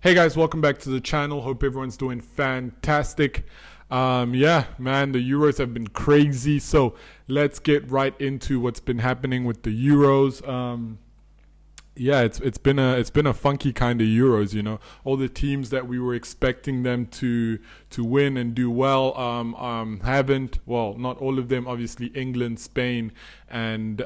Hey guys, welcome back to the channel. Hope everyone's doing fantastic. Yeah, man, the Euros have been crazy. So let's get right into what's been happening with the Euros. Yeah, it's been a funky kind of Euros. All the teams that we were expecting them to win and do well haven't. Well, not all of them. Obviously, England, Spain, and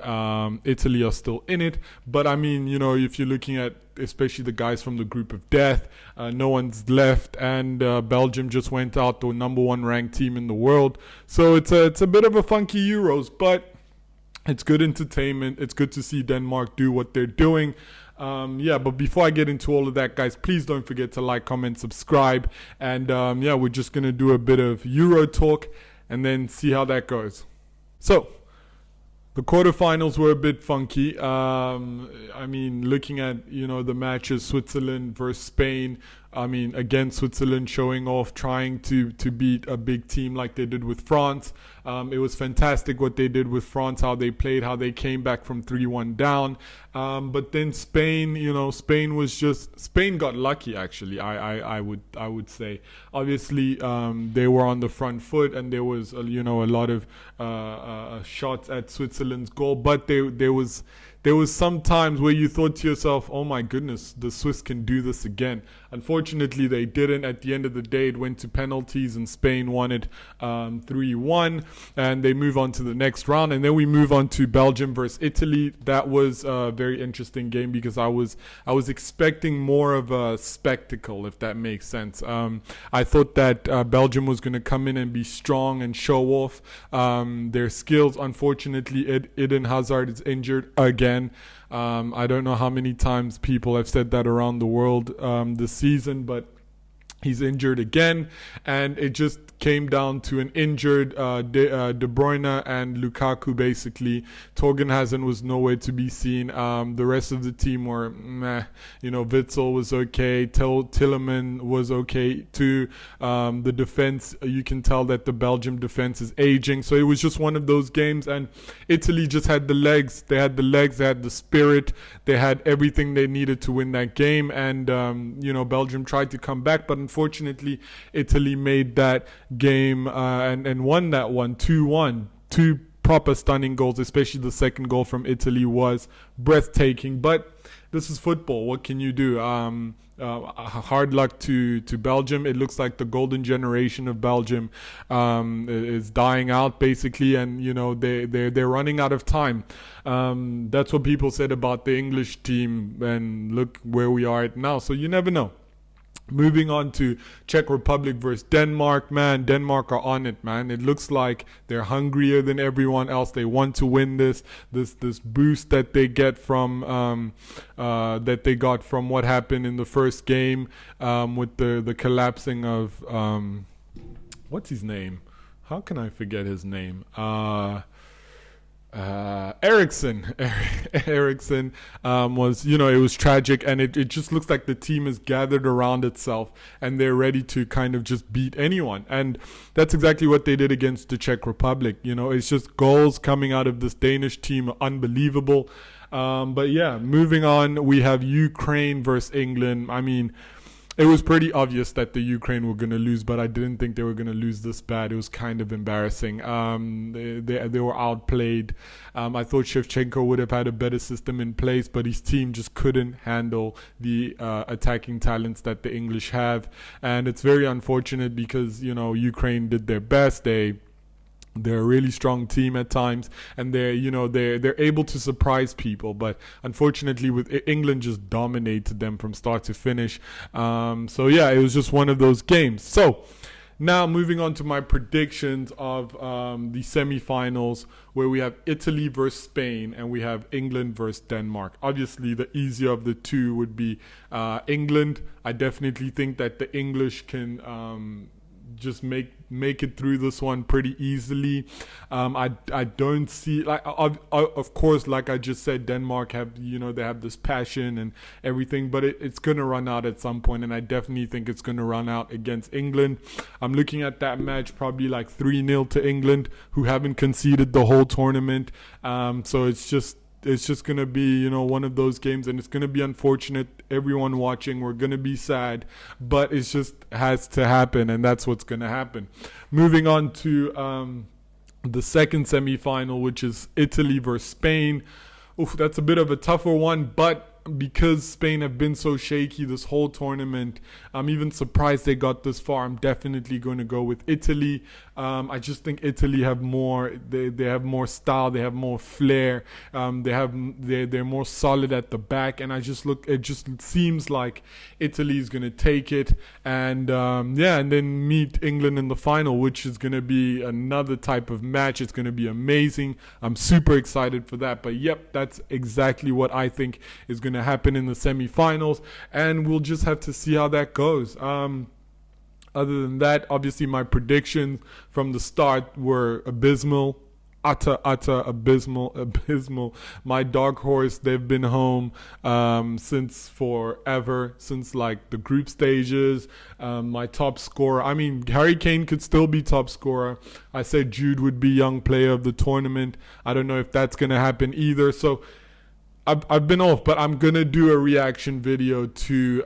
Italy are still in it. But I mean, if you're looking at especially the guys from the group of death, no one's left, and Belgium just went out, the number one ranked team in the world. So it's a bit of a funky Euros, but it's good entertainment. It's good to see Denmark do what they're doing. Yeah, but before I get into all of that, guys, please don't forget to like, comment, subscribe. And yeah, we're just going to do a bit of Euro talk and then see how that goes. So, the quarterfinals were a bit funky. I mean, looking at, the matches, Switzerland versus Spain. I mean, again, Switzerland showing off, trying to beat a big team like they did with France. It was fantastic what they did with France, how they played, how they came back from 3-1 down. But then Spain, Spain got lucky, actually, I would say. Obviously, they were on the front foot, and there was, a lot of shots at Switzerland's goal. But there was some times where you thought to yourself, oh my goodness, the Swiss can do this again. Unfortunately, they didn't. At the end of the day, it went to penalties and Spain won it 3-1, and they move on to the next round. And then we move on to Belgium versus Italy. That was a very interesting game because I was expecting more of a spectacle, if that makes sense. I thought that Belgium was going to come in and be strong and show off their skills. Unfortunately, Eden Hazard is injured again. I don't know how many times people have said that around the world this season, but he's injured again, and it just came down to an injured De Bruyne and Lukaku, basically. Thorgan Hazard was nowhere to be seen. The rest of the team were meh. Witzel was okay. Tilleman was okay too. The defense, you can tell that the Belgium defense is aging. So it was just one of those games, and Italy just had the legs. They had the spirit. They had everything they needed to win that game, and Belgium tried to come back, but unfortunately, Italy made that game and won that one 2-1. Two proper stunning goals, especially the second goal from Italy was breathtaking. But this is football. What can you do? Hard luck to Belgium. It looks like the golden generation of Belgium is dying out, basically, and they're running out of time. That's what people said about the English team, and look where we are at now. So you never know. Moving on to Czech Republic versus Denmark. Man, Denmark are on it, man. It looks like they're hungrier than everyone else. They want to win this boost that they get from got from what happened in the first game with the collapsing of what's his name? How can I forget his name? Ericsson was, it was tragic, and it just looks like the team is gathered around itself and they're ready to kind of just beat anyone. And that's exactly what they did against the Czech Republic. It's just goals coming out of this Danish team, unbelievable. But yeah, moving on, we have Ukraine versus England. I mean, it was pretty obvious that the Ukraine were going to lose, but I didn't think they were going to lose this bad. It was kind of embarrassing. They were outplayed. I thought Shevchenko would have had a better system in place, but his team just couldn't handle the attacking talents that the English have. And it's very unfortunate because, Ukraine did their best. They're a really strong team at times, and they're able to surprise people. But unfortunately, with England just dominated them from start to finish. So yeah, it was just one of those games. So now moving on to my predictions of the semifinals, where we have Italy versus Spain and we have England versus Denmark. Obviously, the easier of the two would be England. I definitely think that the English can just make it through this one pretty easily. I don't see, like, of course, like I just said, Denmark have, they have this passion and everything, but it's going to run out at some point, and I definitely think it's going to run out against England. I'm looking at that match probably like 3-0 to England, who haven't conceded the whole tournament. So it's just going to be, one of those games, and it's going to be unfortunate everyone watching. We're going to be sad, but it just has to happen, and that's what's going to happen. Moving on to the second semifinal, which is Italy versus Spain. Oof, that's a bit of a tougher one, but because Spain have been so shaky this whole tournament, I'm even surprised they got this far. I'm definitely going to go with Italy. I just think Italy have more. They have more style. They have more flair. They're more solid at the back, and it just seems like Italy is going to take it, and and then meet England in the final, which is going to be another type of match. It's going to be amazing. I'm super excited for that. But yep, that's exactly what I think is going to happen in the semifinals, and we'll just have to see how that goes. Other than that, obviously my predictions from the start were abysmal, utter abysmal. My dark horse, they've been home since forever, since like the group stages. My top scorer, I mean, Harry Kane could still be top scorer. I said Jude would be young player of the tournament. I don't know if that's gonna happen either. So I've been off, but I'm gonna do a reaction video to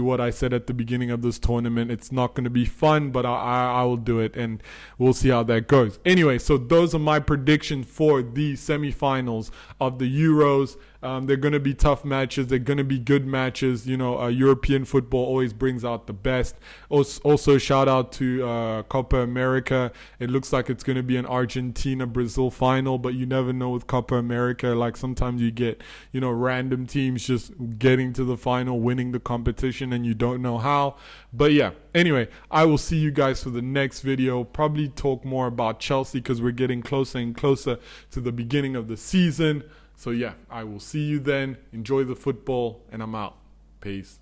what I said at the beginning of this tournament. It's not gonna be fun, but I will do it, and we'll see how that goes. Anyway, so those are my predictions for the semifinals of the Euros. They're going to be tough matches. They're going to be good matches. You know, European football always brings out the best. Also, shout out to Copa America. It looks like it's going to be an Argentina-Brazil final, but you never know with Copa America. Like sometimes you get, you know, random teams just getting to the final, winning the competition, and you don't know how. But yeah, anyway, I will see you guys for the next video. Probably talk more about Chelsea because we're getting closer and closer to the beginning of the season. So yeah, I will see you then. Enjoy the football, and I'm out. Peace.